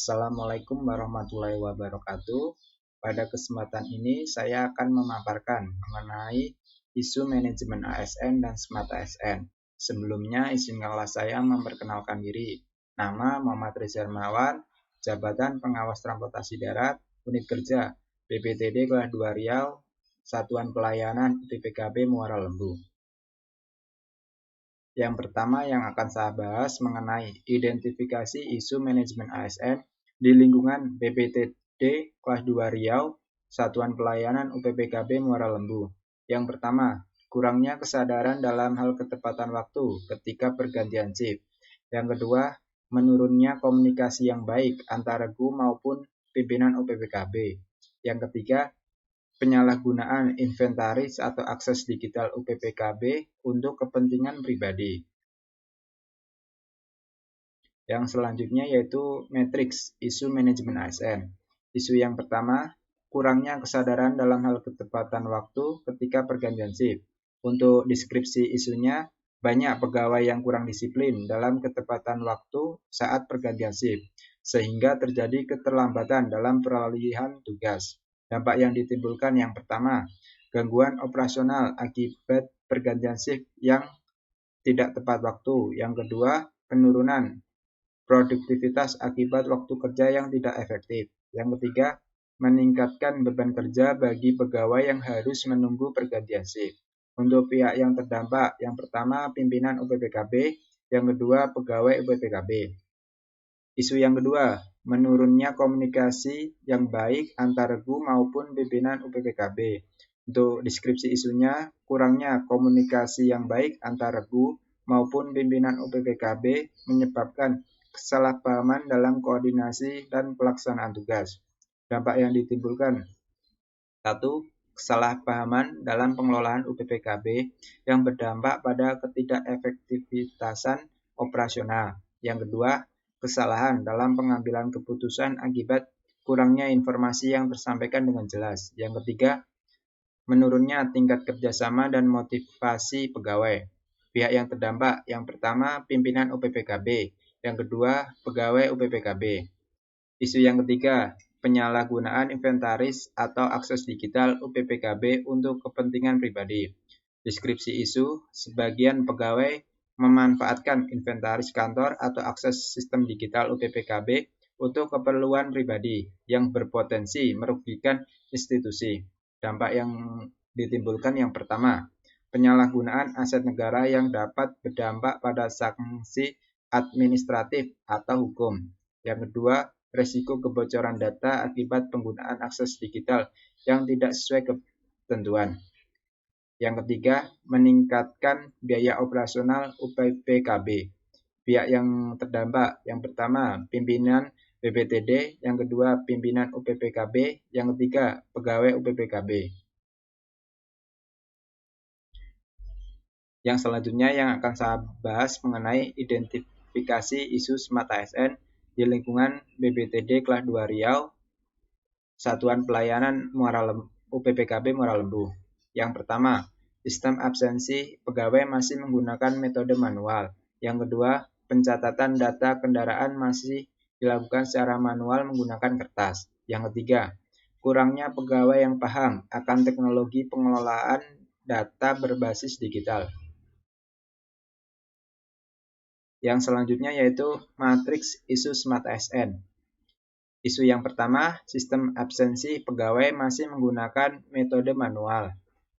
Assalamualaikum warahmatullahi wabarakatuh. Pada kesempatan ini saya akan memaparkan mengenai isu manajemen ASN dan Smart ASN. Sebelumnya izinkanlah saya memperkenalkan diri. Nama Muhammad Reza Hermawan, Jabatan Pengawas Transportasi Darat, Unit Kerja BPTD Kelas 2 Riau, Satuan Pelayanan UPPKB Muara Lembu. Yang pertama yang akan saya bahas mengenai identifikasi isu manajemen ASN di lingkungan BPTD Kelas 2 Riau, Satuan Pelayanan UPPKB Muara Lembu. Yang pertama, kurangnya kesadaran dalam hal ketepatan waktu ketika pergantian shift. Yang kedua, menurunnya komunikasi yang baik antara guru maupun pimpinan UPPKB. Yang ketiga, penyalahgunaan inventaris atau akses digital UPPKB untuk kepentingan pribadi. Yang selanjutnya yaitu matriks isu manajemen ASN. Isu yang pertama, kurangnya kesadaran dalam hal ketepatan waktu ketika pergantian shift. Untuk deskripsi isunya, banyak pegawai yang kurang disiplin dalam ketepatan waktu saat pergantian shift, sehingga terjadi keterlambatan dalam peralihan tugas. Dampak yang ditimbulkan yang pertama, gangguan operasional akibat pergantian shift yang tidak tepat waktu. Yang kedua, penurunan produktivitas akibat waktu kerja yang tidak efektif. Yang ketiga, meningkatkan beban kerja bagi pegawai yang harus menunggu pergantian shift. Untuk pihak yang terdampak, yang pertama pimpinan UPPKB, yang kedua pegawai UPPKB. Isu yang kedua, menurunnya komunikasi yang baik antara guru maupun pimpinan UPPKB. Untuk deskripsi isunya, kurangnya komunikasi yang baik antara guru maupun pimpinan UPPKB menyebabkan kesalahpahaman dalam koordinasi dan pelaksanaan tugas. Dampak yang ditimbulkan: 1. Kesalahpahaman dalam pengelolaan UPPKB yang berdampak pada ketidakefektivitasan operasional. Yang kedua, kesalahan dalam pengambilan keputusan akibat kurangnya informasi yang tersampaikan dengan jelas. Yang ketiga, menurunnya tingkat kerjasama dan motivasi pegawai. Pihak yang terdampak, yang pertama pimpinan UPPKB, yang kedua pegawai UPPKB. Isu yang ketiga, penyalahgunaan inventaris atau akses digital UPPKB untuk kepentingan pribadi. Deskripsi isu, sebagian pegawai memanfaatkan inventaris kantor atau akses sistem digital UPPKB untuk keperluan pribadi yang berpotensi merugikan institusi. Dampak yang ditimbulkan yang pertama, penyalahgunaan aset negara yang dapat berdampak pada sanksi administratif atau hukum. Yang kedua, risiko kebocoran data akibat penggunaan akses digital yang tidak sesuai ketentuan. Yang ketiga, meningkatkan biaya operasional UPPKB. Pihak yang terdampak, yang pertama pimpinan BPTD, yang kedua pimpinan UPPKB, yang ketiga pegawai UPPKB. Yang selanjutnya yang akan saya bahas mengenai identifikasi isu Smart ASN di lingkungan BPTD Kelas 2 Riau, Satuan Pelayanan UPPKB Muara Lembu. Yang pertama, sistem absensi pegawai masih menggunakan metode manual. Yang kedua, pencatatan data kendaraan masih dilakukan secara manual menggunakan kertas. Yang ketiga, kurangnya pegawai yang paham akan teknologi pengelolaan data berbasis digital. Yang selanjutnya yaitu matriks isu Smart ASN. Isu yang pertama, sistem absensi pegawai masih menggunakan metode manual.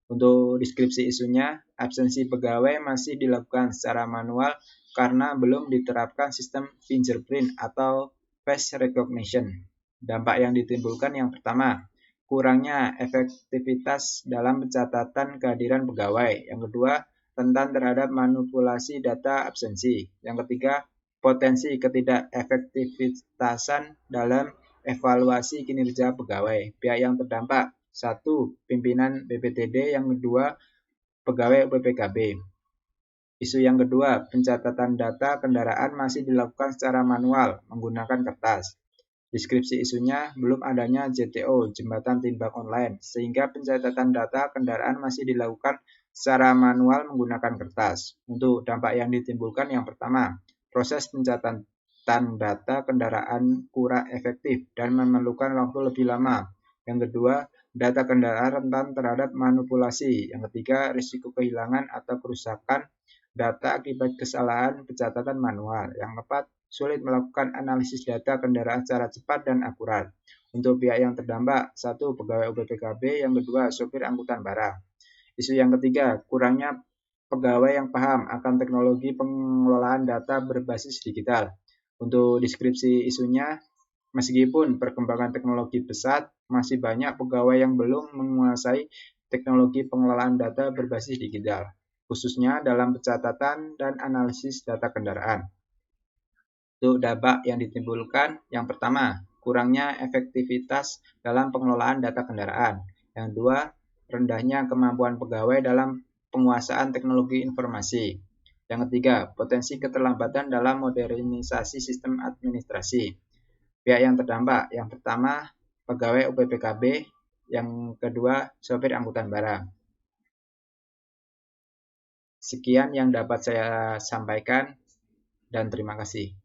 Untuk deskripsi isunya, absensi pegawai masih dilakukan secara manual karena belum diterapkan sistem fingerprint atau face recognition. Dampak yang ditimbulkan yang pertama, kurangnya efektivitas dalam pencatatan kehadiran pegawai. Yang kedua, rentan terhadap manipulasi data absensi. Yang ketiga, potensi ketidakefektivitasan dalam evaluasi kinerja pegawai. Pihak yang terdampak: 1. Pimpinan BPTD, yang kedua pegawai UPPKB. Isu yang kedua, pencatatan data kendaraan masih dilakukan secara manual menggunakan kertas. Deskripsi isunya, belum adanya JTO, jembatan timbang online, sehingga pencatatan data kendaraan masih dilakukan secara manual menggunakan kertas. Untuk dampak yang ditimbulkan yang pertama, proses pencatatan data kendaraan kurang efektif dan memerlukan waktu lebih lama. Yang kedua, data kendaraan rentan terhadap manipulasi. Yang ketiga, risiko kehilangan atau kerusakan data akibat kesalahan pencatatan manual. Yang keempat, sulit melakukan analisis data kendaraan secara cepat dan akurat. Untuk pihak yang terdampak, satu, pegawai UPPKB, yang kedua, sopir angkutan barang. Isu yang ketiga, kurangnya pegawai yang paham akan teknologi pengelolaan data berbasis digital. Untuk deskripsi isunya, meskipun perkembangan teknologi pesat, masih banyak pegawai yang belum menguasai teknologi pengelolaan data berbasis digital, khususnya dalam pencatatan dan analisis data kendaraan. Untuk dampak yang ditimbulkan, yang pertama, kurangnya efektivitas dalam pengelolaan data kendaraan. Yang kedua, rendahnya kemampuan pegawai dalam penguasaan teknologi informasi. Yang ketiga, potensi keterlambatan dalam modernisasi sistem administrasi. Pihak yang terdampak, yang pertama, pegawai UPPKB, yang kedua, sopir angkutan barang. Sekian yang dapat saya sampaikan, dan terima kasih.